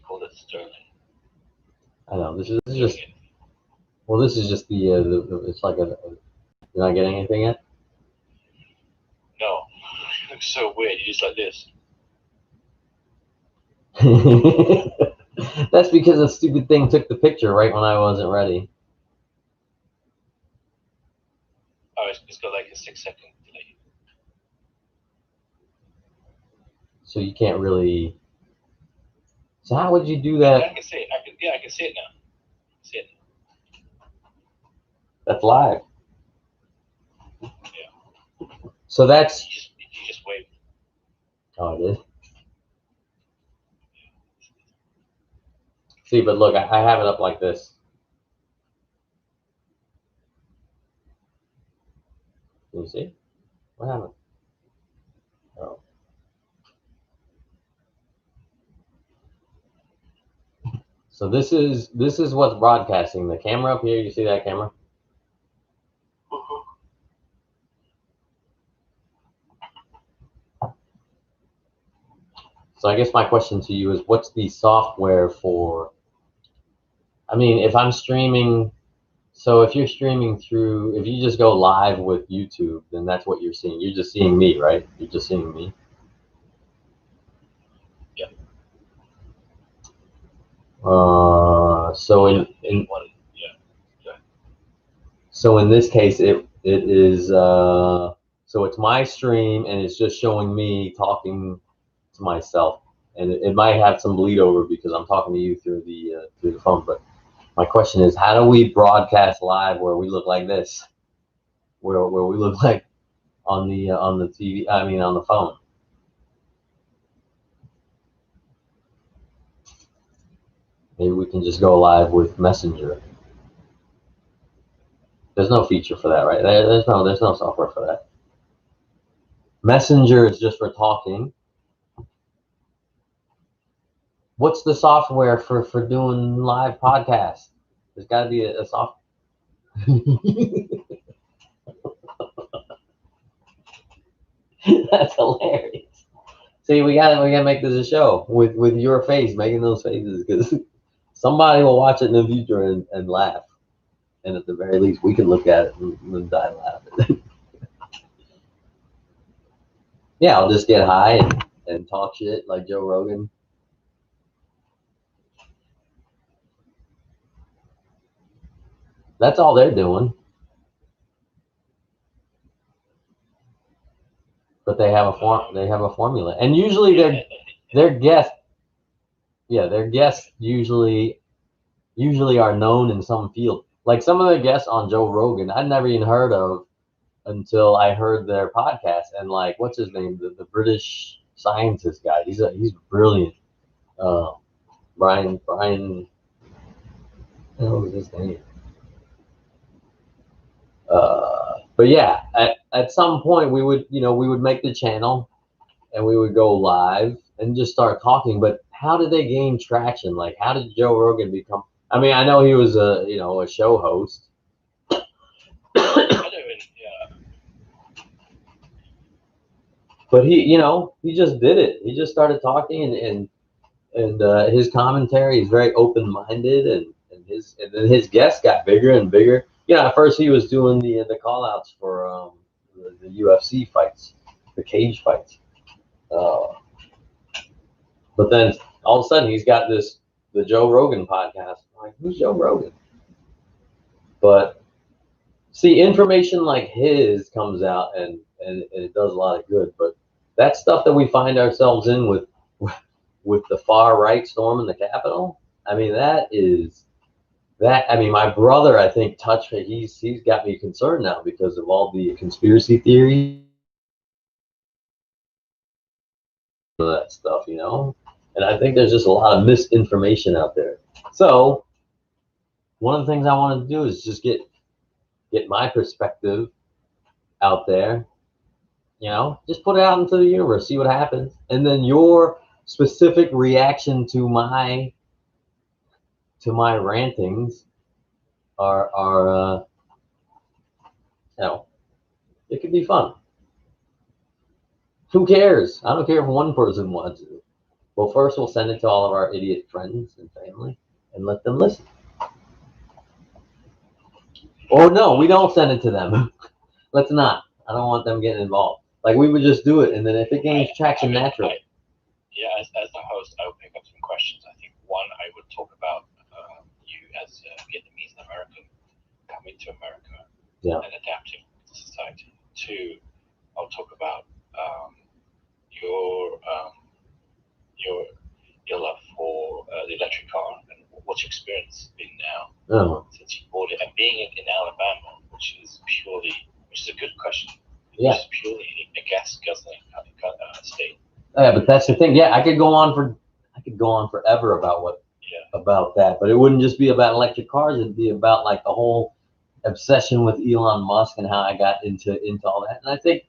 call it Sterling. I know this is just this is just the it's like a you're not getting anything yet. No, it looks so weird. You just like this. That's because the stupid thing took the picture right when I wasn't ready. Oh, it's got like a 6-second delay. So you can't really. So how would you do Yeah, that? I can see it. I can see it now. See it. That's live. Yeah. So that's. You just wave. Oh, it is. See, but look, I have it up like this. Can you see? What happened? Oh. So this is what's broadcasting. The camera up here. You see that camera? So I guess my question to you is, what's the software for? I mean, if I'm streaming, so if you're streaming through, if you just go live with YouTube, then that's what you're seeing. You're just seeing me, right? You're just seeing me. Yeah. So so in this case, it is so it's my stream and it's just showing me talking to myself, and it might have some bleed over because I'm talking to you through the phone. But my question is, how do we broadcast live where we look like this, where we look like on the TV? I mean, on the phone. Maybe we can just go live with Messenger. There's no feature for that, right? There's no software for that. Messenger is just for talking. What's the software for doing live podcasts? There's got to be a software. That's hilarious. See, we gotta make this a show with your face making those faces, because somebody will watch it in the future and laugh, and at the very least, we can look at it and die laughing. Yeah, I'll just get high and talk shit like Joe Rogan. That's all they're doing. But they have a formula, and usually their guests, their guests usually are known in some field. Like some of the guests on Joe Rogan, I'd never even heard of until I heard their podcast. And like, what's his name? The British scientist guy. He's brilliant. Brian. What was his name? But yeah, at some point we would make the channel and we would go live and just start talking. But how did they gain traction? Like, how did Joe Rogan become? I mean, I know he was a show host. But he just did it. He just started talking, and his commentary is very open-minded, and then his guests got bigger and bigger. At first he was doing the call-outs for the UFC fights, the cage fights. But then all of a sudden he's got the Joe Rogan podcast. I'm like, who's Joe Rogan? But see, information like his comes out and it does a lot of good. But that stuff that we find ourselves in with the far right storming the Capitol, I mean, I mean, my brother, I think, he's got me concerned now because of all the conspiracy theories, that stuff, and I think there's just a lot of misinformation out there. So one of the things I want to do is just get my perspective out there, just put it out into the universe, see what happens, and then your specific reaction to my rantings are it could be fun. Who cares? I don't care if one person watches it. Well, first we'll send it to all of our idiot friends and family and let them listen. Or no, we don't send it to them. Let's not. I don't want them getting involved. Like we would just do it, and then if it gains traction naturally. Yeah, as the host, I would pick up some questions. I think one, I would talk about you as a Vietnamese American coming to America and adapting to society. Two, I'll talk about your love for the electric car and what's your experience been now since you bought it, and being in Alabama, which is a good question. Yeah. Which is purely a gas guzzling state. Yeah, but that's the thing. Yeah, I could go on forever about that, but it wouldn't just be about electric cars. It'd be about like the whole obsession with Elon Musk and how I got into all that. And I think,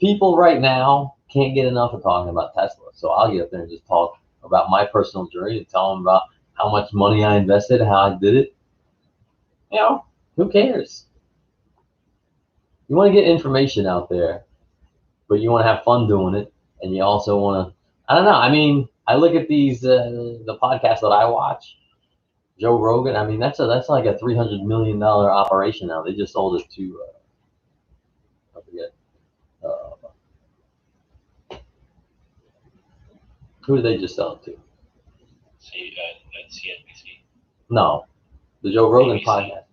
people right now can't get enough of talking about Tesla. So I'll get up there and just talk about my personal journey and tell them about how much money I invested, how I did it. Who cares? You want to get information out there, but you want to have fun doing it, and you also want to, I don't know. I mean, I look at these the podcasts that I watch. Joe Rogan. I mean, that's like a $300 million operation now. They just sold it to I forget. Who did they just sell it to? CNBC. No, the Joe Rogan ABC. podcast.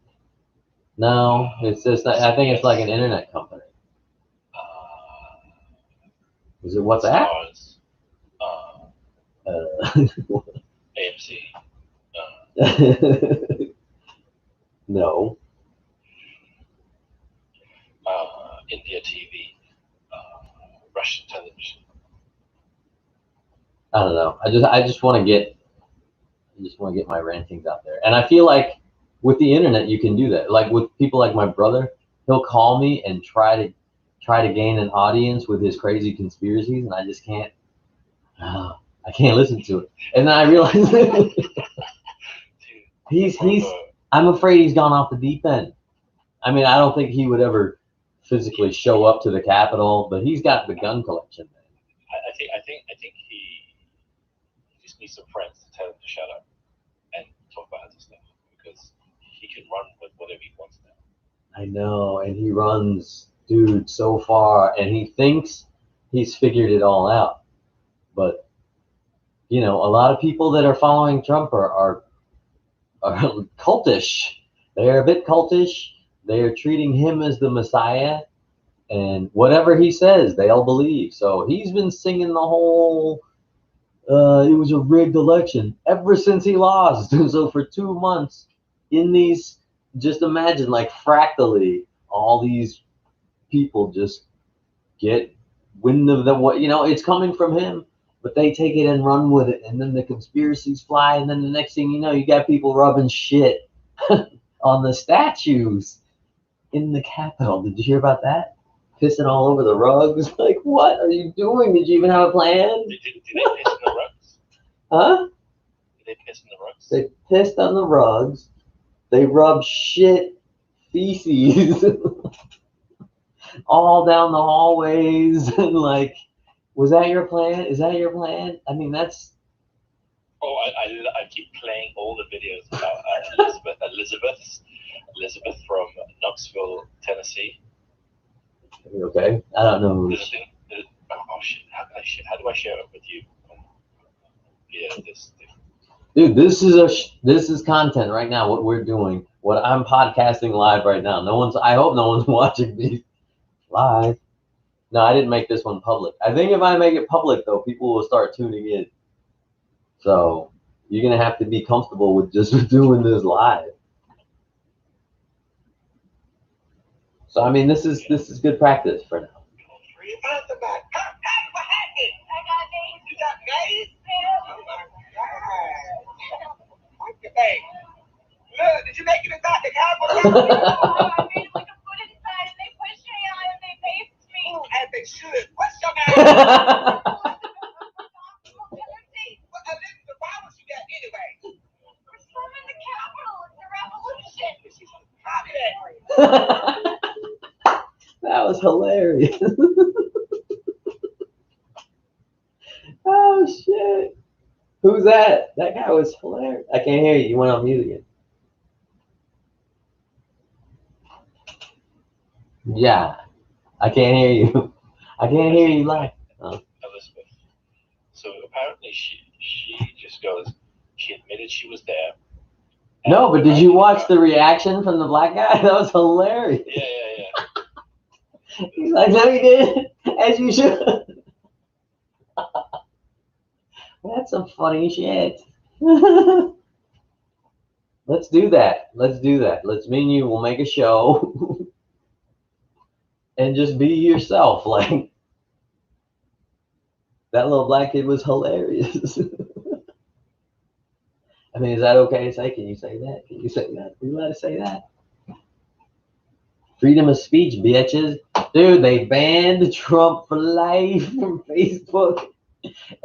No, it's just. I think it's like an internet company. Is it WhatsApp? AMC. No. India TV. Russian television. I don't know. I just want to get my rantings out there, and I feel like with the internet you can do that. Like with people like my brother, he'll call me and try to gain an audience with his crazy conspiracies, and I just can't. I can't listen to it, and then I realize I'm afraid he's gone off the deep end. I mean, I don't think he would ever physically show up to the Capitol, but he's got the gun collection. I think he just needs some friends to tell him to shut up and talk about other stuff, because he can run with whatever he wants now. I know, and he runs, dude, so far, and he thinks he's figured it all out. But a lot of people that are following Trump are cultish. They're a bit cultish. They're treating him as the Messiah, and whatever he says, they all believe. So he's been singing the whole it was a rigged election ever since he lost. So for 2 months in these, just imagine, like fractally, all these people just get wind of it's coming from him, but they take it and run with it, and then the conspiracies fly, and then the next thing you know, you got people rubbing shit on the statues in the Capitol. Did you hear about that? Pissing all over the rugs. Like, what are you doing? Did you even have a plan? Did they piss in the rugs? Huh? Did they piss in the rugs? They pissed on the rugs. They rubbed shit, feces, all down the hallways. And like, was that your plan? Is that your plan? I mean, that's. Oh, I keep playing all the videos about Elizabeth from Knoxville, Tennessee. Okay, I don't know. Oh shit! How do I share it with you? Yeah, this thing. Dude, this is content right now. What we're doing, what I'm podcasting live right now. I hope no one's watching me live. No, I didn't make this one public. I think if I make it public, though, people will start tuning in. So you're gonna have to be comfortable with just doing this live. So I mean, this is good practice for now. Look, did you make it inside the Capitol? I made like a foot inside, and they pushed me out, and they faced me. As they should. What's your name? Why was you there anyway? We're storming the Capitol. It's a revolution. That was hilarious. Oh Oh shit! Who's that? That guy was hilarious. I can't hear you. You went on mute again. Yeah, I can't hear you. I can't hear you live. Elizabeth. So apparently she just goes. She admitted she was there. No, but did you watch the reaction from the black guy? That was hilarious. Yeah. He's like, no, he did, as you should. That's some funny shit. Let's do that. Let's do that. Me and you will make a show and just be yourself. Like, that little black kid was hilarious. I mean, is that okay to say? Can you say that? Can you say that? Are you allowed to say that? Freedom of speech, bitches. Dude, they banned Trump for life from Facebook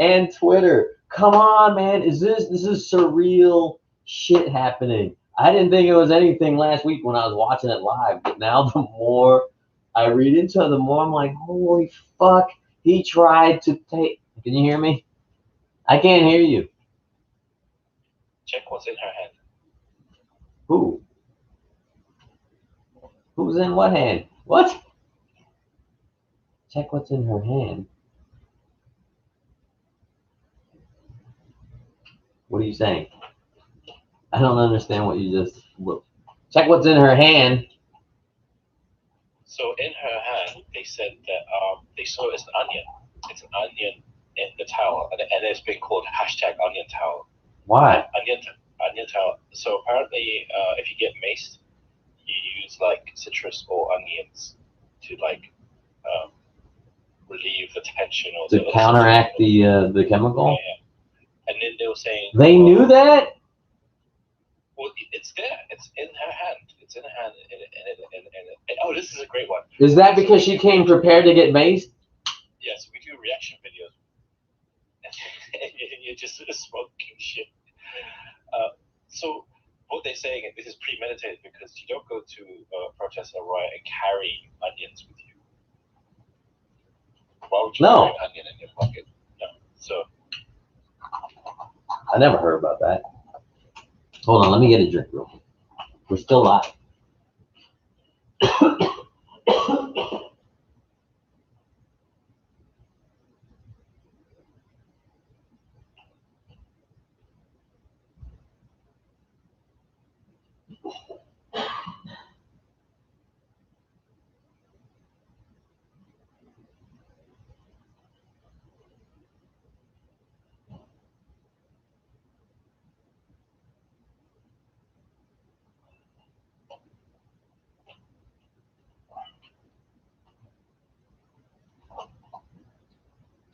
and Twitter. Come on, man. This is surreal shit happening. I didn't think it was anything last week when I was watching it live, but now the more I read into it, the more I'm like, holy fuck, he tried to take. Can you hear me? I can't hear you. Check what's in her hand. Who? Who's in what hand? What? Check what's in her hand. What are you saying? I don't understand what you just. Check what's in her hand. So in her hand, they said that they saw it as an onion. It's an onion in the towel, and it's been called #onion towel. Why? Onion towel. So apparently, if you get maced, you use like citrus or onions to like relieve the tension or to counteract the chemical. Yeah. And then they were saying they knew that. Well, it's there. It's in her hand. It's in her hand. And oh, this is a great one. Is that because she came prepared to get maced? Yes, we do reaction videos. You're just smoking shit. So what they're saying, and this is premeditated, because you don't go to a protest or riot and carry onions with you. Why would you carry an onion in your pocket? No. So I never heard about that. Hold on, let me get a drink real quick. We're still live.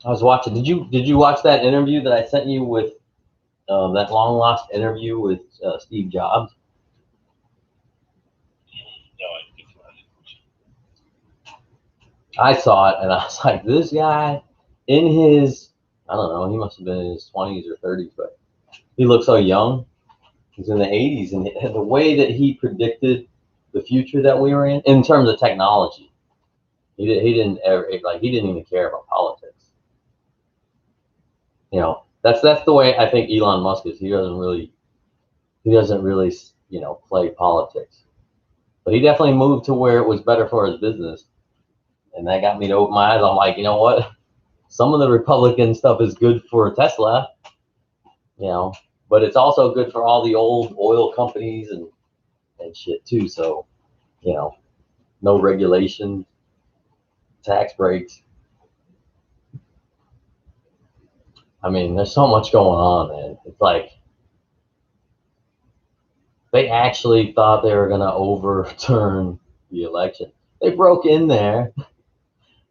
I was watching. Did you watch that interview that I sent you with that long lost interview with Steve Jobs? No, I didn't. I saw it and I was like, this guy in his, I don't know, he must have been in his 20s or 30s, but he looks so young. He's in the 80s, and the way that he predicted the future that we were in terms of technology, he didn't even care about politics. You know, that's the way I think Elon Musk is. He doesn't really, play politics. But he definitely moved to where it was better for his business. And that got me to open my eyes. I'm like, you know what? Some of the Republican stuff is good for Tesla, but it's also good for all the old oil companies and shit too. So, no regulation, tax breaks. I mean, there's so much going on, man. It's like they actually thought they were going to overturn the election. They broke in there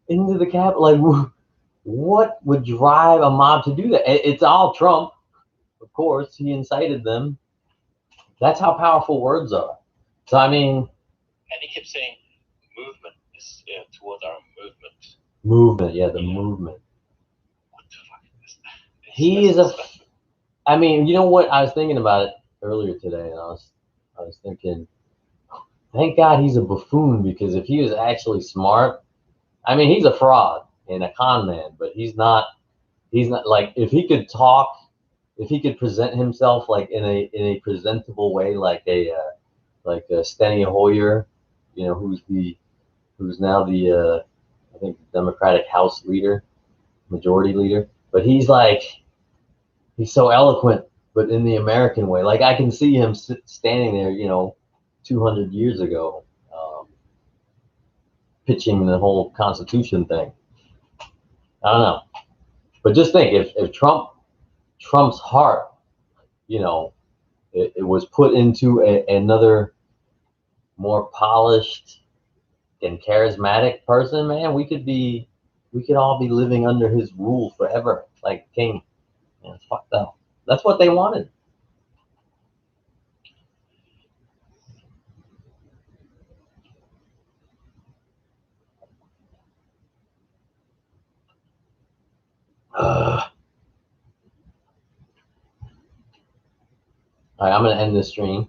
into the Capitol. Like, what would drive a mob to do that? It's all Trump. Of course, he incited them. That's how powerful words are. So, I mean... And he kept saying, movement is towards our movement. Movement, yeah, the movement. What the fuck is that? He is a... I mean, you know what? I was thinking about it earlier today, and I was thinking, thank God he's a buffoon, because if he was actually smart... I mean, he's a fraud and a con man, but he's not he's not like, if he could talk, if he could present himself like in a presentable way, like a Steny Hoyer, you know, who's now the I think Democratic House leader, majority leader, but he's so eloquent, but in the American way. Like I can see him standing there, you know, 200 years ago, pitching the whole Constitution thing. I don't know, but just think if Trump's heart, you know, it was put into another more polished and charismatic person, man, we could all be living under his rule forever, like king. Man, it's fucked up. That's what they wanted. All right, I'm gonna end this stream.